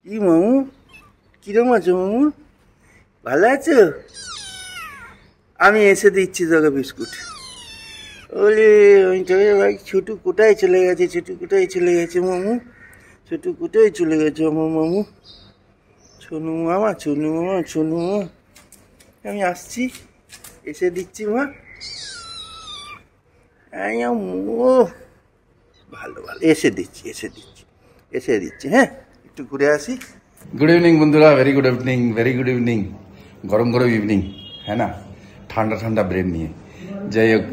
কি মামু, কিরম আছো মামু? ভালো আছো? আমি এসে দিচ্ছি তোকে বিস্কুট। ওলে ওই ভাই, ছোটু কোথায় চলে গেছে? ছোটু কোথায় চলে গেছে মামু? ছোটু কোথায় চলে গেছে আমার মামু? ছোনু মামা, ছোনু মামা, ছোনু মামা, আমি আসছি, এসে দিচ্ছি মা। ও ভালো ভালো, এসে দিচ্ছি, এসে দিচ্ছি। হ্যাঁ, একটু ঘুরে আসি। গুড ইভিনিং বন্ধুরা, very good evening, very good evening. গরম গরম ইভিনিং, হ্যাঁ না, ঠান্ডা ঠান্ডা ব্রেন নিয়ে। যাই হোক,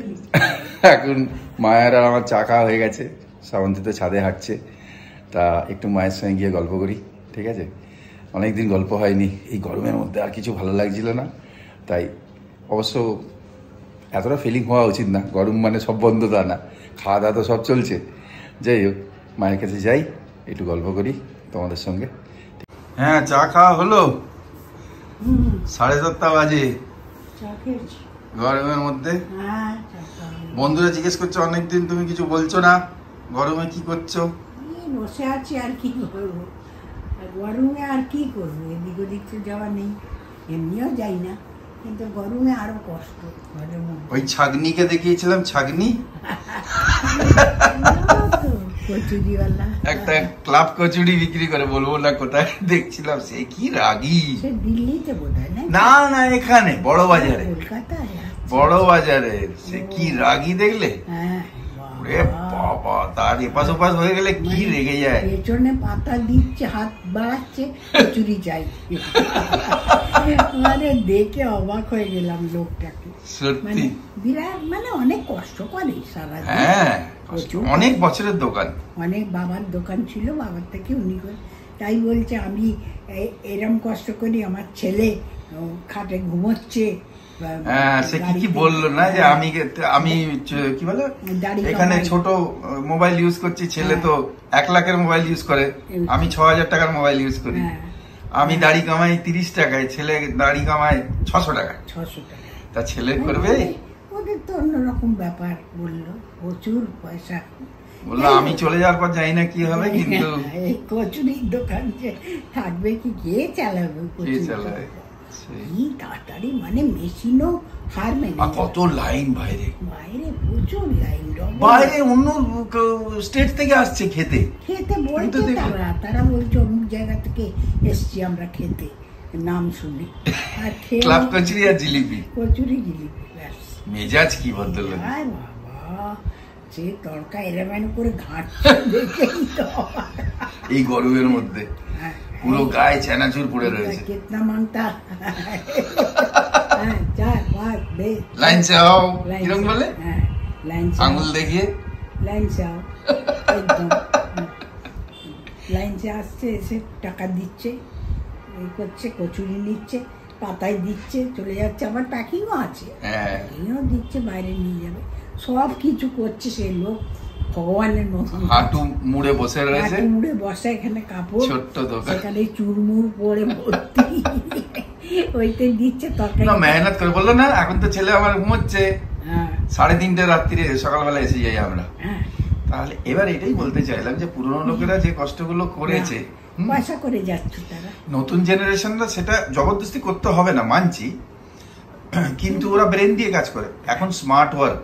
এখন মায়ের আর আমার চা খাওয়া হয়ে গেছে, শ্রাবন্তী তো ছাদে হাঁটছে, তা একটু মায়ের সঙ্গে গিয়ে গল্প করি, ঠিক আছে? অনেকদিন গল্প হয়নি, এই গরমের মধ্যে আর কিছু ভালো লাগছিল না, তাই অবশ্য এতটা ফিলিং হওয়া উচিত না, গরম মানে সব বন্ধ তা না, খাওয়া দাওয়া তো সব চলছে। যাই হোক, মায়ের কাছে যাই, একটু গল্প করি তোমাদের সঙ্গে। হ্যাঁ, চা খাওয়া হলো, 7:30 বাজে গরমের মধ্যে। বন্ধুরা জিজ্ঞেস করছে অনেকদিন তুমি কিছু বলছো না, গরমে কি করছো? বসে আছি, আর কি করবো, গরমে আর কি করবো, এদিক ওদিক তো যাওয়া নেই, এমনিও যাই না, কিন্তু গরমে আরো কষ্ট। ওই ছাগনিকে দেখিয়েছিলাম, ছাগনি কচুরিওয়ালা একটা ক্লাব কচুরি বিক্রি করে, বলবো না কোথায়, দেখছিলাম, সে কি রাগী। সে দিল্লিতে বোধহয় না না, এখানে বড় বাজারে, কলকাতায় বড় বাজারে, সে কি রাগী দেখলে? হ্যাঁ বাবা, তার এপাশ ওপাশ হয়ে গেলে কি রেগে যায়। পেছনে পাতা দিচ্ছে, হাত বাড়াচ্ছে, কচুরি চাই। মানে দেখে অবাক হয়ে গেলাম লোকটাকে, সত্যি বিরাট, মানে অনেক কষ্ট করে সারা। হ্যাঁ, অনেক বছরের দোকান, অনেক বাবার দোকান ছিল, বাবার থেকে উনি করে, তাই বলছে আমি এরম কষ্ট করি, আমার ছেলে খাটে ঘুমোচ্ছে। হ্যাঁ, সে কি বললো না যে আমি কি বলে, এখানে ছোট মোবাইল ইউজ করছি, ছেলে তো 1 লাখের মোবাইল ইউজ করে, আমি 6000 টাকার মোবাইল ইউজ করি, আমি দাড়ি কামাই 30 টাকায়, ছেলে দাড়ি কামায় 600 টাকা। তা ছেলে করবে, ওদের তো অন্যরকম ব্যাপার। বললো প্রচুর পয়সা, বললো আমি চলে যাওয়ার পর জানি না কি হবে, কিন্তু এই কচুরির দোকান যে থাকবে কি, কে চালাবে? কে চালাবে? কি তাড়াতাড়ি, মানে মেশিনও হার মেনে, কত লাইন বাইরে, প্রচুর লাইন, বাইরে অন্য স্টেট থেকে আসছে খেতে বলছে, তারা বলছে অমুক জায়গা থেকে এসছি আমরা খেতে, নাম শুনে, আর ক্লাব কচুরি আর জিলিপি, কচুরি জিলিপি, ব্যাস। মেজাজ কি বদল, বাবা, যে তড়কা এরমেন করে ঘাটছে দেখেই তো এই গরমের মধ্যে পুরো গায়ে চানাচুর পড়ে রয়েছে। কিতনা মানতা লাইন সে आओ, কিরকম বলে, আঙুল দেখিয়ে লাইন সে आओ, একদম লাইন সে আসছে, এসে টাকা দিচ্ছে, এই করছে, কচুরি নিচ্ছে, পাতায় দিচ্ছে, চলে যাচ্ছে, আবার প্যাকিংও আছে, প্যাকিংও দিচ্ছে, বাইরে নিয়ে যাবে, সব কিছু করছে সেই লোক, ভগবানের মতন। হাঁটু মুড়ে বসে রয়েছে, মুড়ে বসে, এখানে কাপড়, ছোট্ট দোকান, এখানে চুরমুর পরে ভর্তি, ওইতে দিচ্ছে তরকারি। মেহনত করে, বললো না এখন তো ছেলে আমার ঘুমোচ্ছে, 3:30 রাত্রিরে, সকালবেলা এসে যাই আমরা। তাহলে এবার এটাই বলতে চাইলাম যে পুরনো লোকেরা যে কষ্টগুলো করেছে, পয়সা করে যাচ্ছে তারা, নতুন জেনারেশনরা সেটা জবরদস্তি করতে হবে না, মানছি, কিন্তু ওরা ব্রেন দিয়ে কাজ করে, এখন স্মার্ট ওয়ার্ক,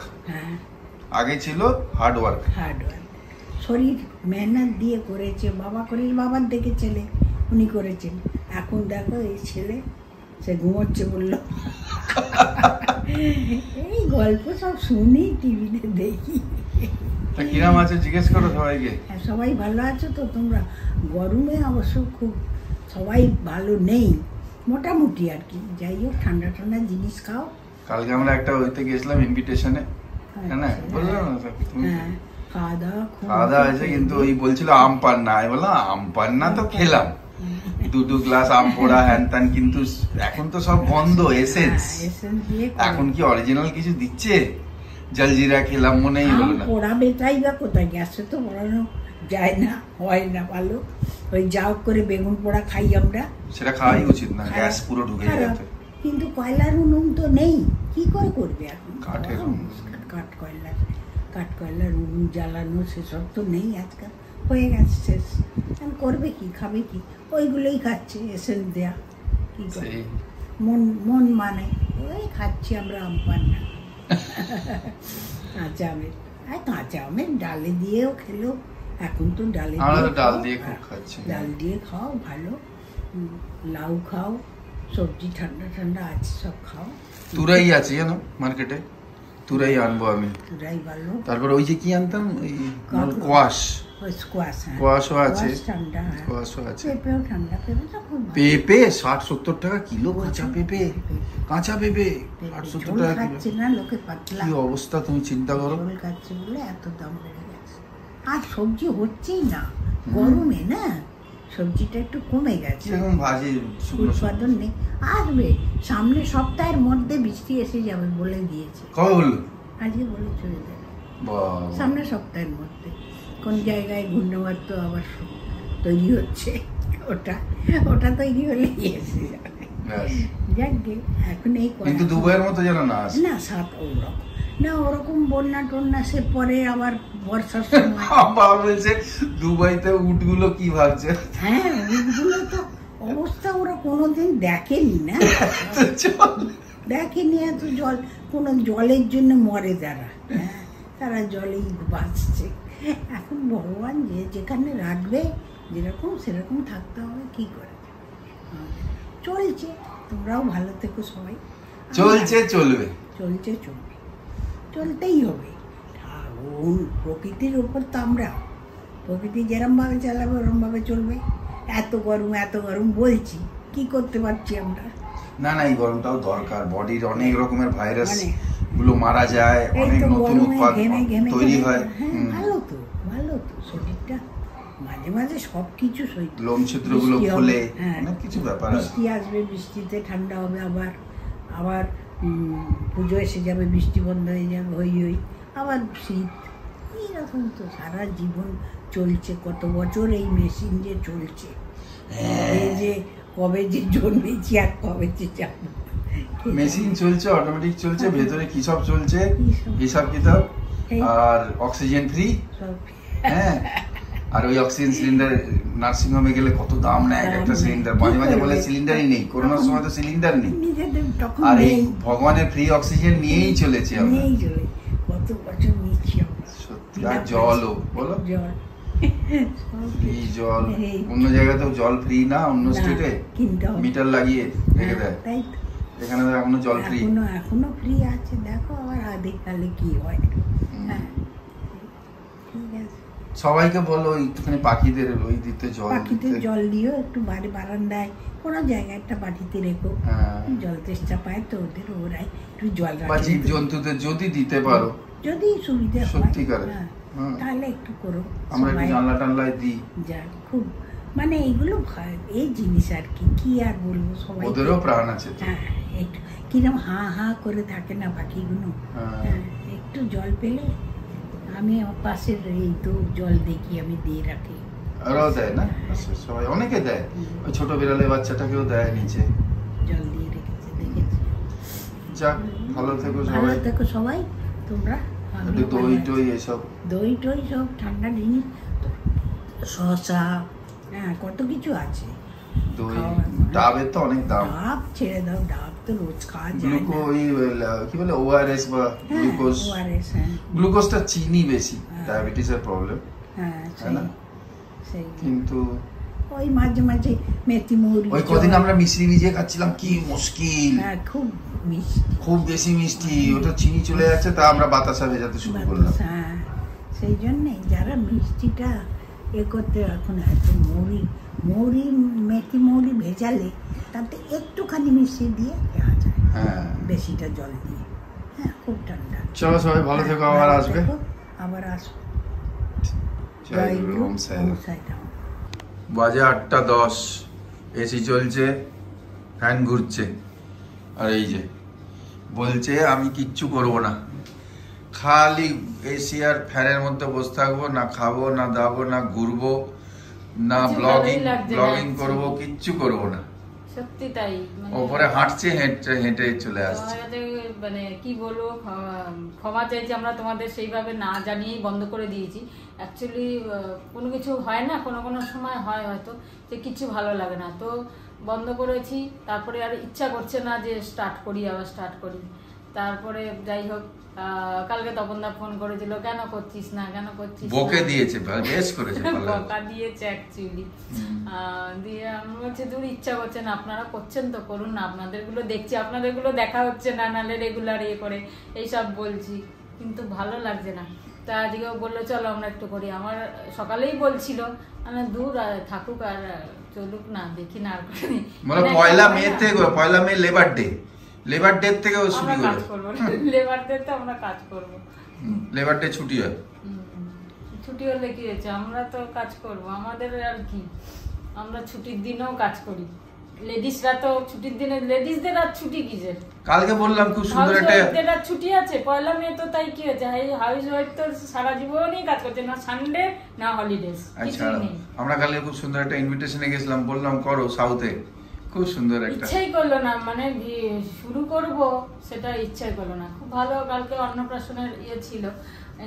আগে ছিল হার্ড ওয়ার্ক। শরীর মেহনত দিয়ে করেছে, বাবা করেছে, বাবার দেখে ছেলে উনি করেছেন, এখন দেখো এই ছেলে সে ঘুমোচ্ছে বললো। এই গল্প সব শুনি, টিভিতে দেখি। কিরাম আছে জিজ্ঞেস করো সবাইকে। সবাই ভালো আছো তো তোমরা? গরমে অবশ্য খুব সবাই ভালো নেই, মোটামুটি আর কি। যাই হোক, ঠান্ডা ঠান্ডা জিনিস খাও। কালকে আমরা একটা ওইতে গেছিলাম ইনভিটেশনে, হ্যাঁ বললাম খাওয়া দাওয়া হয়েছে, কিন্তু ওই বলছিল আম পান্না, আমি বললাম আম পান্না তো খেলাম, 2 গ্লাস আম পোড়া হ্যান ত্যান, কিন্তু এখন তো সব বন্ধ, এসেন্স, এখন কি অরিজিনাল কিছু দিচ্ছে? জলজিরা খেলাম, মনেই হলো না। পোড়া বেটাই বা কোথায়, গ্যাসে তো পোড়ানো যায় না, হয় না ভালো, ওই যাও করে বেগুন পোড়া খাই আমরা, সেটা খাওয়াই উচিত না, গ্যাস পুরো ঢুকে যাবে। কিন্তু কয়লার উনুন তো নেই, কি করে করবে এখন? কাঠ কয়লার উনুন জ্বালানো সেসব তো নেই আজকাল, হয়ে গেছে শেষ। এখন করবে কি, খাবে কি, ওইগুলোই খাচ্ছে এসেন্স দেয়া, কি করে মন মন মানে ওই খাচ্ছি আমরা আম পান্না কাঁচা আমের, আর কাঁচা আমের ডালে দিয়েও খেলো, এখন তো ডালে ডাল দিয়ে খুব খাচ্ছি। ডাল দিয়ে খাও ভালো, লাউ খাও, সবজি ঠান্ডা ঠান্ডা আছে সব খাও। তুরাই আছে জানো মার্কেটে, তুরাই আনবো আমি। তুরাই ভালো। তারপর ওই যে কি আনতাম, ওই কোয়াশ, স্কোয়াশ, কোয়াশও আছে, ঠান্ডা, কোয়াশও আছে। পেঁপেও ঠান্ডা, পেঁপেটা খুব ভালো। পেঁপে 60-70 টাকা কিলো, কাঁচা পেঁপে, কাঁচা পেঁপে 60-70 টাকা কিলো। খাচ্ছে না লোকে, পাতলা কি অবস্থা তুমি চিন্তা করো। ঝোল খাচ্ছে বলে এত দাম বেড়ে গেছে। আর সবজি হচ্ছেই না গরমে, না সবজিটা একটু কমে গেছে, কিরকম ভাজি উৎপাদন নেই। আসবে সামনে সপ্তাহের মধ্যে বৃষ্টি এসে যাবে বলে দিয়েছে, কবে বললো? আজকে বলে চলে যাবে সামনে সপ্তাহের মধ্যে। কোন জায়গায় ঘূর্ণিঝড় তো আবার তৈরি হচ্ছে, ওটা ওটা তৈরি হলে এসে যাবে। যাকগে এখন এই কিন্তু দুবাইয়ের মতো যেন না আসে না, সাত ওরকম না, ওরকম বন্যা টন্যা সে পরে আবার বর্ষার সময়। বাবা বলছে দুবাইতে উটগুলো কি ভাবছে। হ্যাঁ, উটগুলো তো অবস্থা ওরা কোনোদিন দেখেনি না, দেখেনি এত জল, কোনো জলের জন্য মরে তারা, হ্যাঁ তারা জলেই বাঁচছে। এখন ভগবান যে যেখানে রাখবে যেরকম সেরকম থাকতে হবে, কি করে চলছে। তোমরাও ভালো থেকো সবাই। চলছে চলবে, চলছে চলবে, চলতেই হবে। প্রকৃতির উপর তো আমরা, প্রকৃতি যেরমভাবে চালাবে ওরমভাবে চলবে। এত গরম বলছি, কি করতে পারছি আমরা? না না, এই গরমটাও দরকার, বডির অনেক রকমের ভাইরাস গুলো মারা যায়, অনেক নতুন উৎপাদ তৈরি হয়। ভালো তো, ভালো তো শরীরটা, মাঝে মাঝে সবকিছু লোম ছিদ্র গুলো খুলে, অনেক কিছু ব্যাপার আছে। বৃষ্টি আসবে, বৃষ্টিতে ঠান্ডা হবে, আবার আবার পুজো এসে যাবে, বৃষ্টি বন্ধ হয়ে যাবে, হই হই আবার শীত। এইরকম তো সারা জীবন চলছে, কত বছর এই মেশিন যে চলছে, কবে যে জন্মেছি আর কবে যে যাবো। মেশিন চলছে, অটোমেটিক চলছে, ভেতরে কি সব চলছে হিসাব কিতাব, আর অক্সিজেন ফ্রি। হ্যাঁ, আর ওই অক্সিজেন সিলিন্ডার নার্সিং হোমে গেলে কত দাম নেয় একটা সিলিন্ডার, মাঝে মাঝে বলে সিলিন্ডারই নেই, করোনার সময় তো সিলিন্ডার নেই, আর এই ভগবানের ফ্রি অক্সিজেন নিয়েই চলেছি আমরা, কত বছর নিচ্ছি আমরা। সত্যি। আর জলও বলো, জল ফ্রি জল, অন্য জায়গাতেও জল ফ্রি না, অন্য স্টেটে মিটার লাগিয়ে রেখে দেয়, এখানে তো এখনো জল ফ্রি, এখনো ফ্রি আছে। দেখো আবার আদিকালে কি হয়। হ্যাঁ ঠিক আছে, সবাইকে বলো একটুখানি পাখিদের ওই দিতে জল, পাখিদের জল দিও, একটু বাড়ি বারান্দায় কোনো জায়গায় একটা বাটিতে রেখো, জল তেষ্টা পায় তো ওদের, ওরাই একটু জল বা জীব জন্তুদের যদি দিতে পারো, যদি সুবিধা হয় সত্যিকারে তাহলে একটু করো। আমরা একটু জানলা টানলায় দিই, যা খুব মানে এইগুলো এই জিনিস আর কি, কি আর বলবো, সবাই ওদেরও প্রাণ আছে। হ্যাঁ, একটু কিরম হা করে থাকে না পাখিগুলো, একটু জল পেলে। আমি আমার পাশের এই তো জল দেখি, আমি দিয়ে রাখি, ওরাও দেয় না, সবাই অনেকে দেয়, ওই ছোট বিড়ালের বাচ্চাটাকেও দেয় নিচে, জল দিয়ে রেখেছে, দেখেছি। যাক, ভালো থেকো সবাই, ভালো থেকো সবাই তোমরা। দই টই এসব, দই টই সব ঠান্ডা জিনিস, শসা, হ্যাঁ কত কিছু আছে। দই, ডাবের তো অনেক দাম, ডাব ছেড়ে দাও, ডাব তো রোজ খাওয়া যায় না। কি বলে ওআরএস বা গ্লুকোজ, গ্লুকোজটা চিনি বেশি, ডায়াবেটিসের প্রবলেম। হ্যাঁ সেই, কিন্তু ওই মাঝে মাঝে মেথি মৌরি, ওই কদিন আমরা মিশ্রি ভিজিয়ে খাচ্ছিলাম, কি মুশকিল, হ্যাঁ খুব মিষ্টি, খুব বেশি মিষ্টি, ওটা চিনি চলে যাচ্ছে, তা আমরা বাতাসা ভেজাতে শুরু করলাম। হ্যাঁ সেই জন্যে যারা মিষ্টিটা এ করতে, এখন এত মৌরি মেথি মৌরি ভেজালে তাতে একটুখানি মিষ্টি দিয়ে খাওয়া যায়, হ্যাঁ বেশিটা জল দিয়ে। হ্যাঁ খুব ঠান্ডা। চলো সবাই ভালো থেকো, আবার আসবে, আবার আসবে। জয় গুরু, ওম সাই রাম। বাজে 8:10, এসি চলছে, ফ্যান ঘুরছে, আর এই যে বলছে আমি কিচ্ছু করব না, খালি এসি আর ফ্যানের মধ্যে বসে থাকবো, না খাবো না দাবো না ঘুরবো না ব্লগিং করবো, কিচ্ছু করবো না। সত্যি তাই, ওপরে হাঁটছে, হেঁটে হেঁটে চলে আসছে। মানে কি বলবো, ক্ষমা চাইছি, আমরা তোমাদের সেইভাবে না জানিয়েই বন্ধ করে দিয়েছি। অ্যাকচুয়ালি কোনো কিছু হয় না, কোনো কোনো সময় হয় হয়তো যে কিছু ভালো লাগে না, তো বন্ধ করেছি। তারপরে আর ইচ্ছা করছে না যে স্টার্ট করি, আবার স্টার্ট করি। তারপরে যাই হোক, কালকে তপনদা ফোন করেছিল, কেন করছিস না, কেন করছিস না, বকে দিয়েছে, বেশ করেছে, বকা দিয়েছে অ্যাকচুয়ালি। দিয়ে আমি বলছি দূর, ইচ্ছা করছে না, আপনারা করছেন তো করুন না, আপনাদের গুলো দেখছি, আপনাদের গুলো দেখা হচ্ছে না, নাহলে রেগুলার করে এইসব বলছি, কিন্তু ভালো লাগছে না। তা আজকেও বললো চলো আমরা একটু করি। আমার সকালেই বলছিল, মানে দূর থাকুক আর চলুক না, দেখি না আর করি। মানে পয়লা মে থেকে, পয়লা মে লেবার ডে, লেবার ডে থেকে শুরু কাজ করবো, লেবার ডে তে আমরা কাজ করবো, লেবার ডে ছুটি হয়, ছুটি হলে কি হয়েছে, আমরা তো কাজ করব, আমাদের আর কি, আমরা ছুটির দিনেও কাজ করি। লেডিসরা তো ছুটির দিনে, লেডিসদের আর ছুটি কিসের? কালকে বললাম খুব সুন্দর একটা ছুটি আছে পয়লা মে, তো তাই কি হয়েছে, হাউস ওয়াইফ তো সারা জীবনই কাজ করছে, না সানডে না হলিডেজ, আচ্ছা। আমরা কালকে খুব সুন্দর একটা ইনভিটেশনে গেছিলাম, বললাম করো সাউথে, খুব সুন্দর একটা, ইচ্ছাই করলো না, মানে শুরু করব সেটা ইচ্ছাই করলো না। খুব ভালো, কালকে অন্নপ্রাশনের ছিল,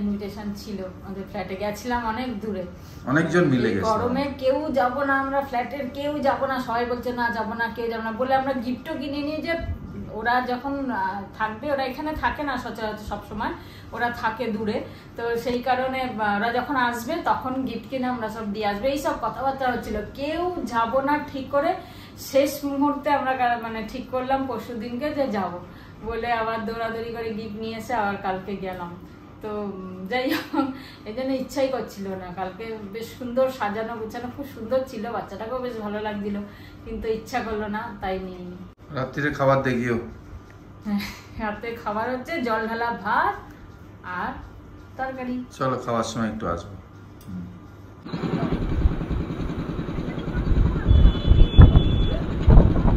ইনভিটেশন ছিল, আমাদের ফ্ল্যাটে গেছিলাম, অনেক দূরে, অনেকজন মিলে গেছে, গরমে কেউ যাব না, আমরা ফ্ল্যাটের কেউ যাব না, সবাই বলছে না যাব না, কেউ যাব না বলে আমরা গিফটও কিনে নিয়ে, যে ওরা যখন থাকবে, ওরা এখানে থাকে না সচরাচর সবসময়, ওরা থাকে দূরে, তো সেই কারণে ওরা যখন আসবে তখন গিফট কিনে আমরা সব দিয়ে আসবে, এইসব কথাবার্তা হচ্ছিল। কেউ যাব না ঠিক করে, শেষ মুহূর্তে আমরা মানে ঠিক করলাম পরশু দিনকে যে যাব বলে, আবার দৌড়াদৌড়ি করে গিফট নিয়ে এসে আবার কালকে গেলাম। তো যাই হোক, এই জন্য ইচ্ছাই করছিল না। কালকে বেশ সুন্দর সাজানো গুছানো, খুব সুন্দর ছিল, বাচ্চাটাকেও বেশ ভালো লাগছিল, কিন্তু ইচ্ছা করলো না, তাই নিইনি। রাত্রিরে খাবার দেখিও। রাতে খাবার হচ্ছে জল ঢালা ভাত আর তরকারি। চলো খাওয়ার সময় একটু আসবো।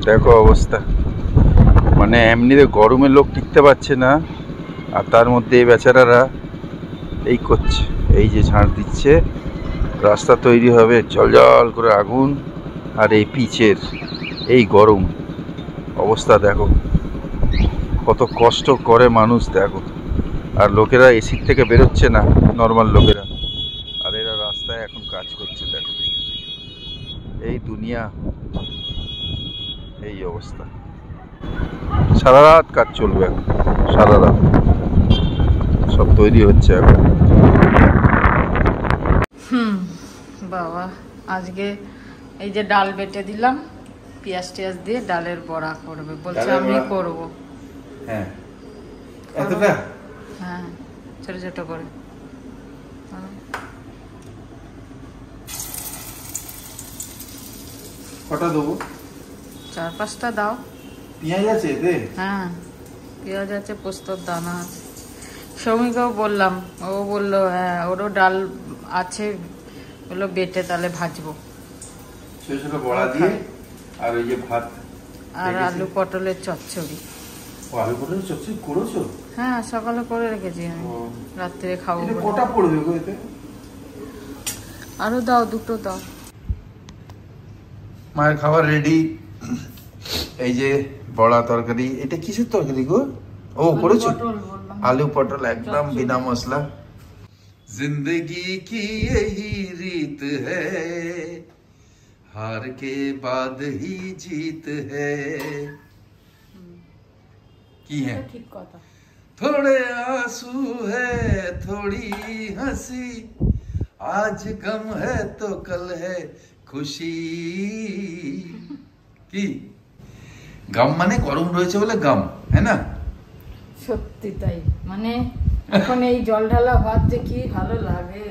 দেখো অবস্থা, মানে এমনিতে গরমে লোক টিকতে পারছে না, আর তার মধ্যে এই বেচারারা এই করছে, এই যে ঝাড় দিচ্ছে, রাস্তা তৈরি হবে, জল করে আগুন, আর এই পিচের এই গরম অবস্থা দেখো, কত কষ্ট করে মানুষ দেখো, আর লোকেরা এসির থেকে বেরোচ্ছে না, নর্মাল লোকেরা, আর এরা রাস্তায় এখন কাজ করছে। দেখো এই দুনিয়া, এই অবস্থা, সারা রাত কাজ চলবে এখন, সারা রাত সব তৈরি হচ্ছে এখন। বাবা, আজকে এই যে ডাল বেটে দিলাম, পেঁয়াজ টিয়াজ দিয়ে ডালের বড়া করবে বলছে, আমি করব। হ্যাঁ, এতটা? হ্যাঁ, ছোট ছোট করে। কটা দেবো? 4-5টা দাও। পেঁয়াজ আছে এতে? হ্যাঁ, পেঁয়াজ আছে, পোস্তর দানা আছে। সৌমিকেও বললাম, ও বললো হ্যাঁ ওরও ডাল আছে, বললো বেটে তাহলে ভাজবো, ছোট ছোট বড়া দিয়ে, আর ওই যে ভাত আর আলু পটলের চচ্চড়ি। আলু পটলের চচ্চড়ি করেছো? হ্যাঁ, সকালে করে রেখেছি আমি, রাত্রে খাবো। কটা পড়বে গো এতে? আরো দাও, 2টো দাও। মায়ের খাবার রেডি। এই যে বড়া তরকারি, এটা কিসের তরকারি গো? ও করেছো? আলু পটল একদম বিনা মশলা। जिंदगी की यही रीत है, हार के बाद ही जीत है। की है ঠিক কথা। थोड़े आंसू है थोड़ी हंसी, आज गम है तो कल है খুশি। কি গাম মানে গরম রয়েছে বলে গাম, হ্যাঁ না? সত্যি তাই, মানে এখন এই জল ঢালা ভাত যে কি ভালো লাগে।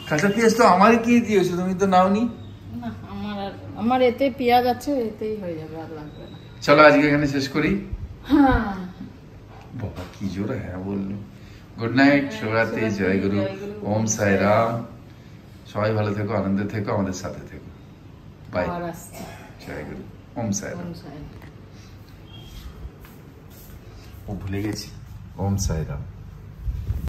কাঁচা পেঁয়াজ তো আমারই কি দিয়েছো, তুমি তো নাওনি। না, আমার এতে পেঁয়াজ আছে, এতেই হয়ে যাবে, আর লাগবে না। চলো আজকে এখানে শেষ করি। হ্যাঁ বাবা কি জোরে হ্যাঁ বললো। গুড নাইট, শুভরাত্রি, জয় গুরু, ওম সাই রাম। সবাই ভালো থেকো, আনন্দে থেকো, আমাদের সাথে থেকো। বাই, জয় গুরু, ওম সাই রাম। ও ভুলে গেছি, ওম সাই রাম।